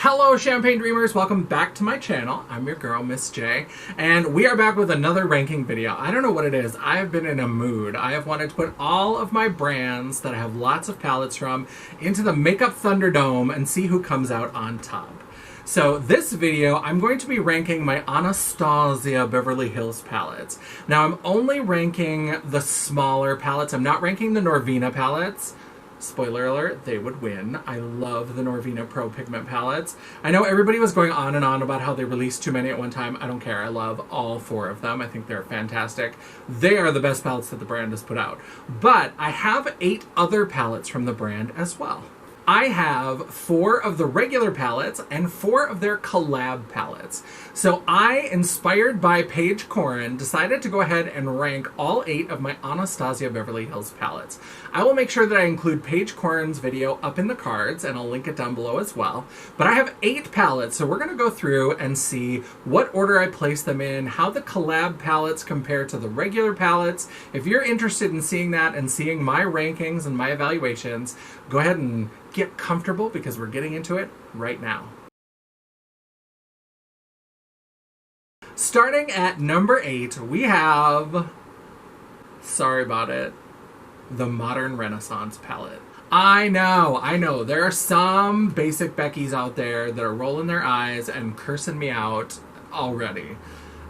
Hello Champagne Dreamers, welcome back to my channel. I'm your girl, Miss J, and we are back with another ranking video. I don't know what it is, I have been in a mood. I have wanted to put all of my brands that I have lots of palettes from into the Makeup Thunderdome and see who comes out on top. So this video, I'm going to be ranking my Anastasia Beverly Hills palettes. Now I'm only ranking the smaller palettes, I'm not ranking the Norvina palettes. Spoiler alert, they would win. I love the Norvina Pro pigment palettes. I know everybody was going on and on about how they released too many at one time. I don't care. I love all four of them. I think they're fantastic. They are the best palettes that the brand has put out. But I have 8 other palettes from the brand as well. I have 4 of the regular palettes and 4 of their collab palettes. So I, inspired by Paige Corin, decided to go ahead and rank all 8 of my Anastasia Beverly Hills palettes. I will make sure that I include Paige Corin's video up in the cards, and I'll link it down below as well. But I have 8 palettes, so we're going to go through and see what order I place them in, how the collab palettes compare to the regular palettes. If you're interested in seeing that and seeing my rankings and my evaluations, go ahead and get comfortable because we're getting into it right now. Starting at number 8, we have, sorry about it, the Modern Renaissance palette. I know, there are some basic Beckys out there that are rolling their eyes and cursing me out already.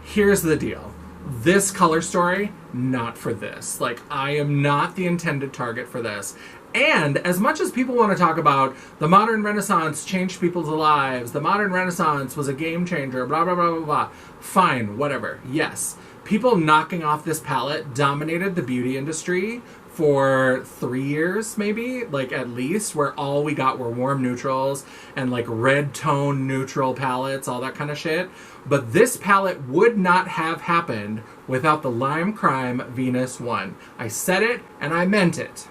Here's the deal. This color story, not for this. Like, I am not the intended target for this. And as much as people want to talk about the Modern Renaissance changed people's lives, the Modern Renaissance was a game changer, blah, blah, blah, blah, blah. Fine, whatever. Yes, people knocking off this palette dominated the beauty industry for 3 years, maybe, like at least, where all we got were warm neutrals and like red tone neutral palettes, all that kind of shit. But this palette would not have happened without the Lime Crime Venus 1. I said it and I meant it.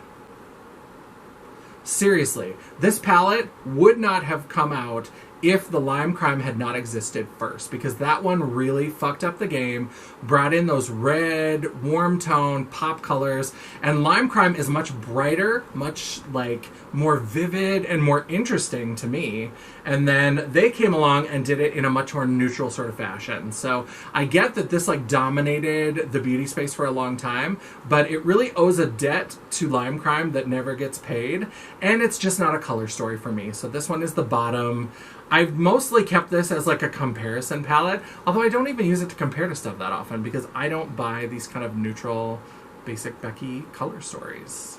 Seriously, this palette would not have come out if the Lime Crime had not existed first, because that one really fucked up the game, brought in those red, warm tone, pop colors, and Lime Crime is much brighter, much like more vivid and more interesting to me, and then they came along and did it in a much more neutral sort of fashion. So I get that this like dominated the beauty space for a long time, but it really owes a debt to Lime Crime that never gets paid, and it's just not a color story for me. So this one is the bottom. I've mostly kept this as like a comparison palette, although I don't even use it to compare to stuff that often because I don't buy these kind of neutral, basic Becky color stories.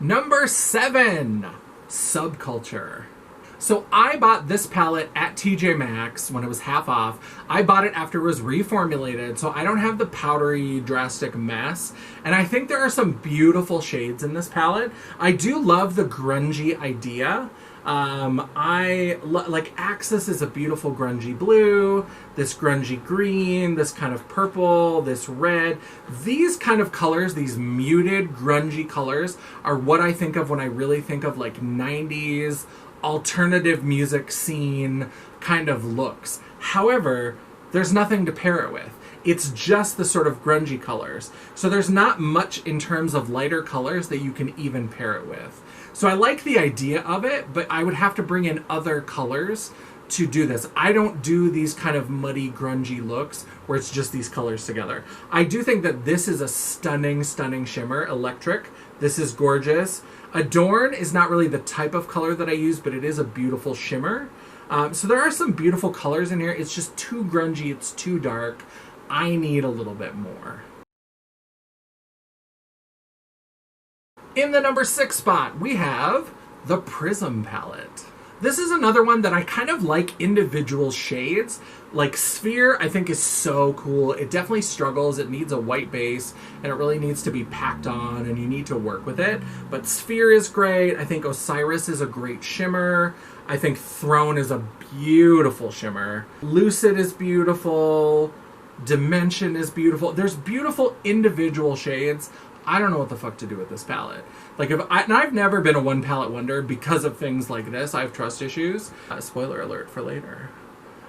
Number 7, Subculture. So I bought this palette at TJ Maxx when it was half off. I bought it after it was reformulated, so I don't have the powdery, drastic mess. And I think there are some beautiful shades in this palette. I do love the grungy idea. Like Axis is a beautiful grungy blue, this grungy green, this kind of purple, this red. These kind of colors, these muted grungy colors, are what I think of when I really think of like 90s alternative music scene kind of looks. However, there's nothing to pair it with. It's just the sort of grungy colors. So there's not much in terms of lighter colors that you can even pair it with. So I like the idea of it, but I would have to bring in other colors to do this. I don't do these kind of muddy, grungy looks where it's just these colors together. I do think that this is a stunning, stunning shimmer. Electric. This is gorgeous. Adorn is not really the type of color that I use, but it is a beautiful shimmer. So there are some beautiful colors in here. It's just too grungy. It's too dark. I need a little bit more. In the number 6 spot, we have the Prism palette. This is another one that I kind of like individual shades. Like Sphere, I think is so cool. It definitely struggles. It needs a white base, and it really needs to be packed on, and you need to work with it. But Sphere is great. I think Osiris is a great shimmer. I think Throne is a beautiful shimmer. Lucid is beautiful. Dimension is beautiful. There's beautiful individual shades. I don't know what the fuck to do with this palette. Like, and I've never been a one palette wonder because of things like this. I have trust issues. Spoiler alert for later.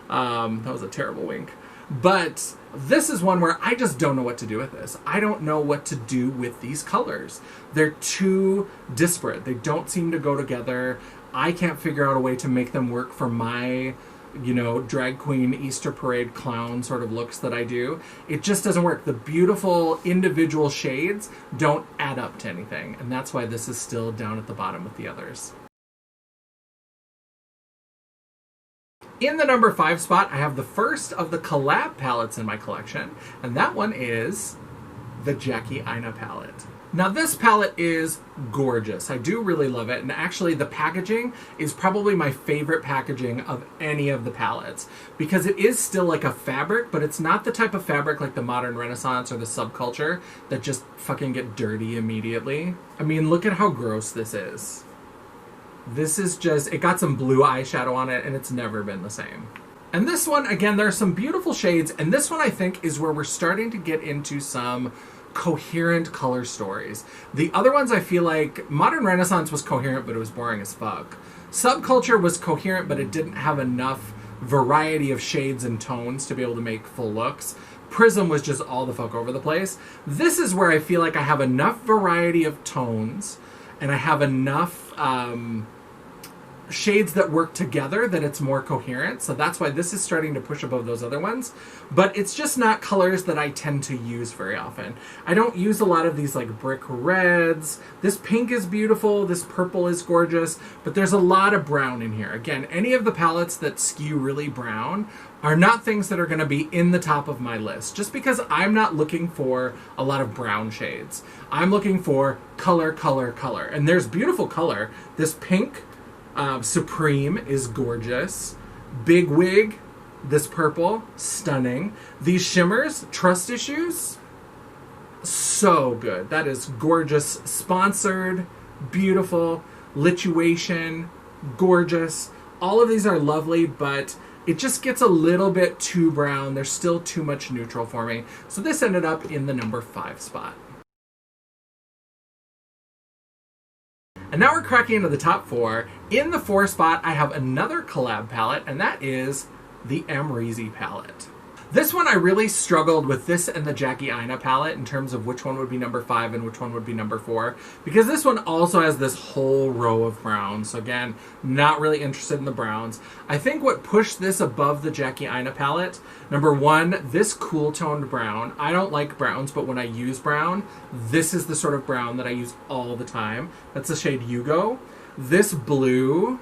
That was a terrible wink. But this is one where I just don't know what to do with this. I don't know what to do with these colors. They're too disparate. They don't seem to go together. I can't figure out a way to make them work for my, you know, drag queen Easter parade clown sort of looks that I do. It just doesn't work. The beautiful individual shades don't add up to anything, and that's why this is still down at the bottom with the others. In the number 5 spot, I have the first of the collab palettes in my collection, and that one is the Jackie Aina palette. Now this palette is gorgeous. I do really love it, and actually the packaging is probably my favorite packaging of any of the palettes, because it is still like a fabric, but it's not the type of fabric like the modern Renaissance or the subculture that just fucking get dirty immediately. I mean, look at how gross this is. This is just, it got some blue eyeshadow on it, and it's never been the same. And this one, again, there are some beautiful shades, and this one I think is where we're starting to get into some coherent color stories. The other ones I feel like, Modern Renaissance was coherent, but it was boring as fuck. Subculture was coherent, but it didn't have enough variety of shades and tones to be able to make full looks. Prism was just all the fuck over the place. This is where I feel like I have enough variety of tones, and I have enough shades that work together that it's more coherent. So that's why this is starting to push above those other ones. But it's just not colors that I tend to use very often. I don't use a lot of these like brick reds. This pink is beautiful. This purple is gorgeous. But there's a lot of brown in here. Again, any of the palettes that skew really brown are not things that are going to be in the top of my list. Just because I'm not looking for a lot of brown shades. I'm looking for color, color, color. And there's beautiful color. This pink Supreme is gorgeous. Big Wig, this purple, stunning. These shimmers, Trust Issues, so good. That is gorgeous. Sponsored, beautiful. Lituation, gorgeous. All of these are lovely, but it just gets a little bit too brown. There's still too much neutral for me. So this ended up in the number 5 spot. And now we're cracking into the top 4. In the 4 spot, I have another collab palette, and that is the Amrezy palette. This one I really struggled with this and the Jackie Aina palette in terms of which one would be number 5 and which one would be number 4. Because this one also has this whole row of browns. So again, not really interested in the browns. I think what pushed this above the Jackie Aina palette, number 1, this cool toned brown. I don't like browns, but when I use brown, this is the sort of brown that I use all the time. That's the shade Yugo. This blue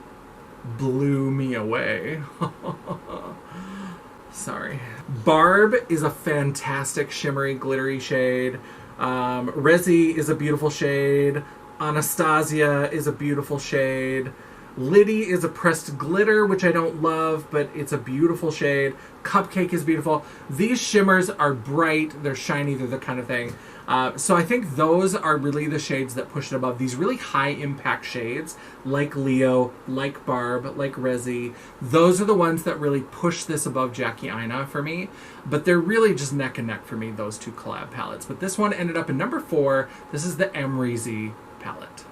blew me away. Sorry. Barb is a fantastic shimmery, glittery shade. Resi is a beautiful shade. Anastasia is a beautiful shade. Liddy is a pressed glitter, which I don't love, but it's a beautiful shade. Cupcake is beautiful. These shimmers are bright, they're shiny, they're the kind of thing. So I think those are really the shades that push it above. These really high impact shades, like Leo, like Barb, like Resi. Those are the ones that really push this above Jackie Aina for me. But they're really just neck and neck for me, those two collab palettes. But this one ended up in number 4. This is the Amrezy palette.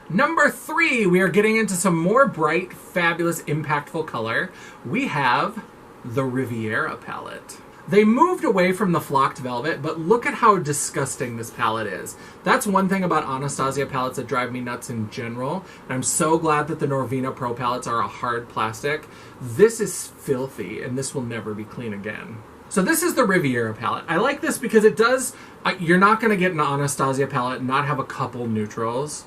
Number 3, we are getting into some more bright, fabulous, impactful color. We have the Riviera palette. They moved away from the flocked velvet, but look at how disgusting this palette is. That's one thing about Anastasia palettes that drive me nuts in general, and I'm so glad that the Norvina Pro palettes are a hard plastic. This is filthy, and this will never be clean again. So this is the Riviera palette. I like this because it does, you're not going to get an Anastasia palette and not have a couple neutrals.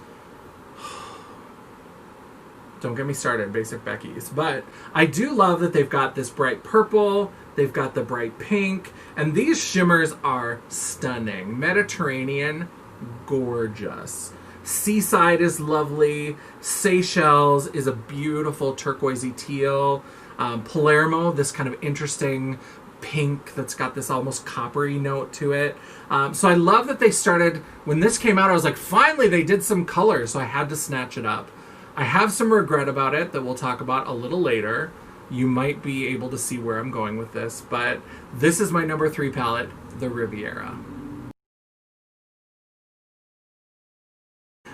Don't get me started, Basic Becky's. But I do love that they've got this bright purple, they've got the bright pink, and these shimmers are stunning. Mediterranean, gorgeous. Seaside is lovely. Seychelles is a beautiful turquoisey teal. Palermo, this kind of interesting pink that's got this almost coppery note to it. So I love that they started, when this came out, I was like, finally they did some color, so I had to snatch it up. I have some regret about it that we'll talk about a little later. You might be able to see where I'm going with this, but this is my number 3 palette, the Riviera.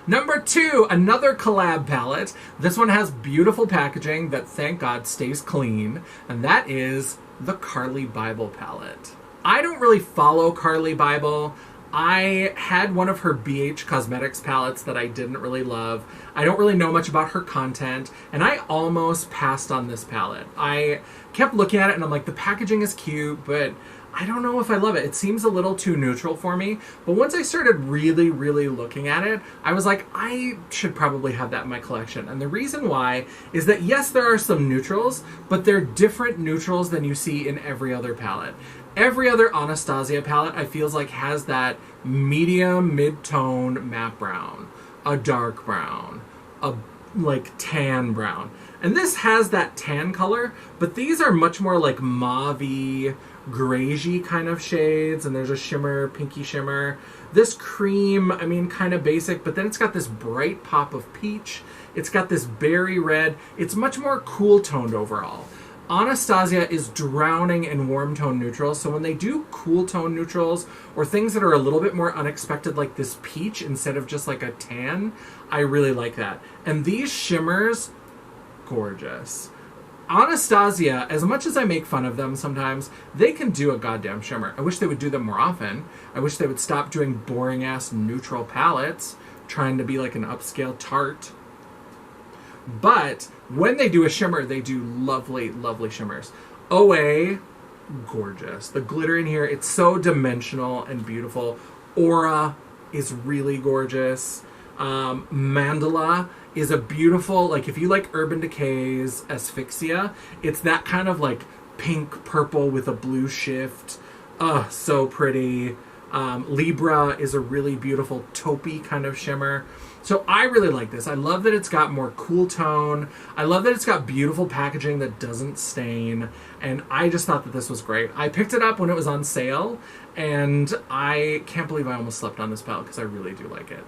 Number 2, another collab palette. This one has beautiful packaging that, thank God, stays clean, and that is the Carly Bible palette. I don't really follow Carly Bible. I had one of her BH Cosmetics palettes that I didn't really love. I don't really know much about her content, and I almost passed on this palette. I kept looking at it, and I'm like, the packaging is cute, but I don't know if I love it. It seems a little too neutral for me. But once I started really, really looking at it, I was like, I should probably have that in my collection. And the reason why is that, yes, there are some neutrals, but they're different neutrals than you see in every other palette. Every other Anastasia palette, I feel like, has that medium, mid-tone matte brown, a dark brown, a like tan brown. And this has that tan color, but these are much more like mauve-y, grayish kind of shades, and there's a shimmer, pinky shimmer. This cream, I mean, kind of basic, but then it's got this bright pop of peach. It's got this berry red. It's much more cool toned overall. Anastasia is drowning in warm tone neutrals, so when they do cool tone neutrals or things that are a little bit more unexpected, like this peach instead of just like a tan, I really like that. And these shimmers, gorgeous. Anastasia, as much as I make fun of them sometimes, they can do a goddamn shimmer. I wish they would do them more often. I wish they would stop doing boring-ass neutral palettes, trying to be like an upscale Tarte. But when they do a shimmer, they do lovely, lovely shimmers. OA, gorgeous. The glitter in here, it's so dimensional and beautiful. Aura is really gorgeous. Mandala is a beautiful, like if you like Urban Decay's Asphyxia, it's that kind of like pink purple with a blue shift. So pretty. Libra is a really beautiful taupey kind of shimmer. So I really like this. I love that it's got more cool tone. I love that it's got beautiful packaging that doesn't stain. And I just thought that this was great. I picked it up when it was on sale, and I can't believe I almost slept on this palette because I really do like it.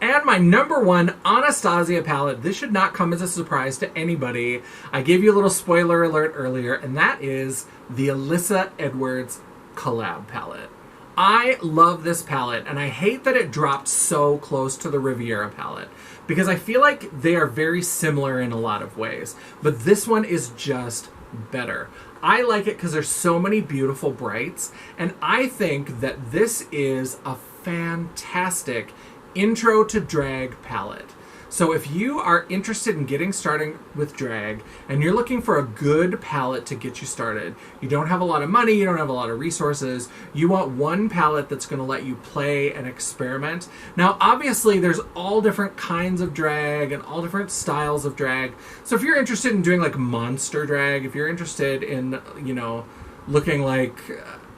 And my number 1 Anastasia palette, this should not come as a surprise to anybody. I gave you a little spoiler alert earlier, and that is the Alyssa Edwards collab palette. I love this palette, and I hate that it dropped so close to the Riviera palette, because I feel like they are very similar in a lot of ways, but this one is just better. I like it because there's so many beautiful brights, and I think that this is a fantastic intro to drag palette. So if you are interested in getting started with drag and you're looking for a good palette to get you started, you don't have a lot of money, you don't have a lot of resources, you want one palette that's going to let you play and experiment. Now obviously there's all different kinds of drag and all different styles of drag. So if you're interested in doing like monster drag, if you're interested in, you know, looking like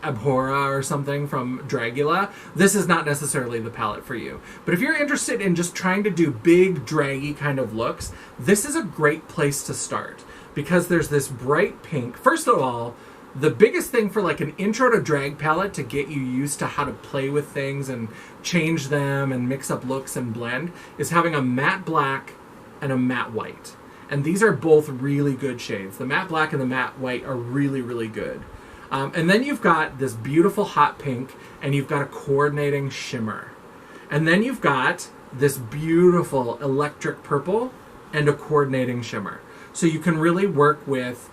Abhora or something from Dragula, this is not necessarily the palette for you. But if you're interested in just trying to do big, draggy kind of looks, this is a great place to start, because there's this bright pink. First of all, the biggest thing for like an intro to drag palette to get you used to how to play with things and change them and mix up looks and blend is having a matte black and a matte white. And these are both really good shades. The matte black and the matte white are really, really good. And then you've got this beautiful hot pink, and you've got a coordinating shimmer. And then you've got this beautiful electric purple and a coordinating shimmer. So you can really work with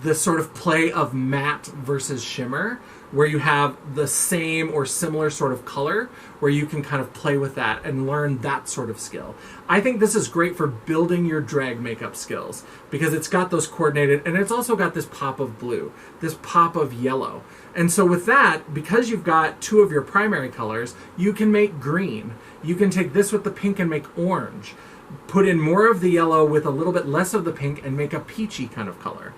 the sort of play of matte versus shimmer, where you have the same or similar sort of color, where you can kind of play with that and learn that sort of skill. I think this is great for building your drag makeup skills, because it's got those coordinated, and it's also got this pop of blue, this pop of yellow. And so with that, because you've got 2 of your primary colors, you can make green. You can take this with the pink and make orange. Put in more of the yellow with a little bit less of the pink and make a peachy kind of color.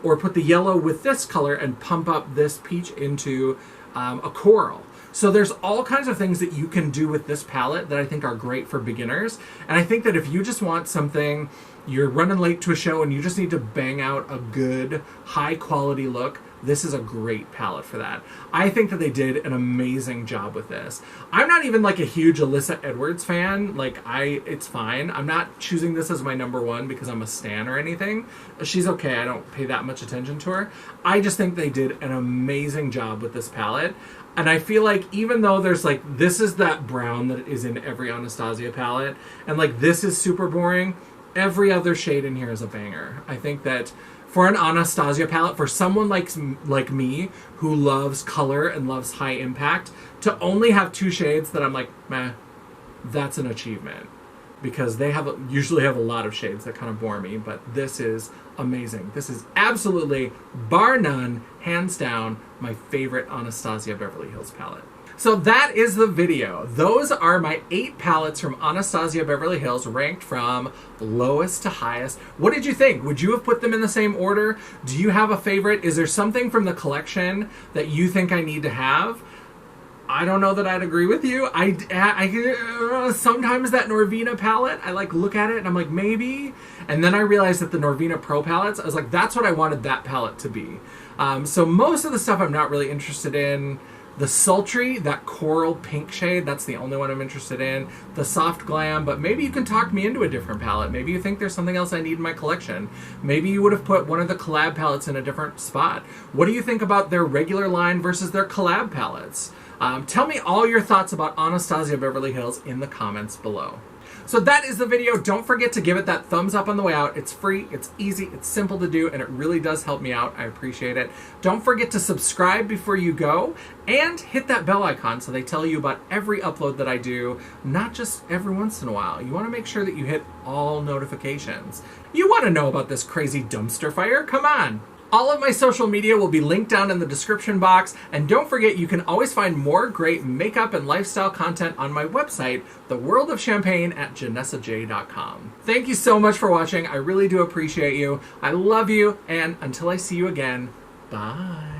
Or put the yellow with this color and pump up this peach into a coral. So there's all kinds of things that you can do with this palette that I think are great for beginners. And I think that if you just want something, you're running late to a show and you just need to bang out a good, high quality look, this is a great palette for that. I think that they did an amazing job with this. I'm not even like a huge Alyssa Edwards fan. Like, it's fine. I'm not choosing this as my number one because I'm a stan or anything. She's okay. I don't pay that much attention to her. I just think they did an amazing job with this palette. And I feel like even though there's like, this is that brown that is in every Anastasia palette, and like this is super boring, every other shade in here is a banger. I think that for an Anastasia palette, for someone like me who loves color and loves high impact, to only have 2 shades that I'm like, meh, that's an achievement. Because they usually have a lot of shades that kind of bore me, but this is amazing. This is absolutely, bar none, hands down, my favorite Anastasia Beverly Hills palette. So that is the video. Those are my 8 palettes from Anastasia Beverly Hills, ranked from lowest to highest. What did you think? Would you have put them in the same order? Do you have a favorite? Is there something from the collection that you think I need to have? I don't know that I'd agree with you. I sometimes that Norvina palette, I like look at it and I'm like, maybe. And then I realized that the Norvina Pro palettes, I was like, that's what I wanted that palette to be. So most of the stuff I'm not really interested in. The Sultry, that coral pink shade, that's the only one I'm interested in. The Soft Glam, but maybe you can talk me into a different palette. Maybe you think there's something else I need in my collection. Maybe you would have put one of the collab palettes in a different spot. What do you think about their regular line versus their collab palettes? Tell me all your thoughts about Anastasia Beverly Hills in the comments below. So that is the video. Don't forget to give it that thumbs up on the way out. It's free, it's easy, it's simple to do, and it really does help me out. I appreciate it. Don't forget to subscribe before you go, and hit that bell icon so they tell you about every upload that I do, not just every once in a while. You want to make sure that you hit all notifications. You want to know about this crazy dumpster fire? Come on! All of my social media will be linked down in the description box, and don't forget you can always find more great makeup and lifestyle content on my website, The World of Champagne, at janessaj.com. Thank you so much for watching. I really do appreciate you. I love you, and until I see you again, bye.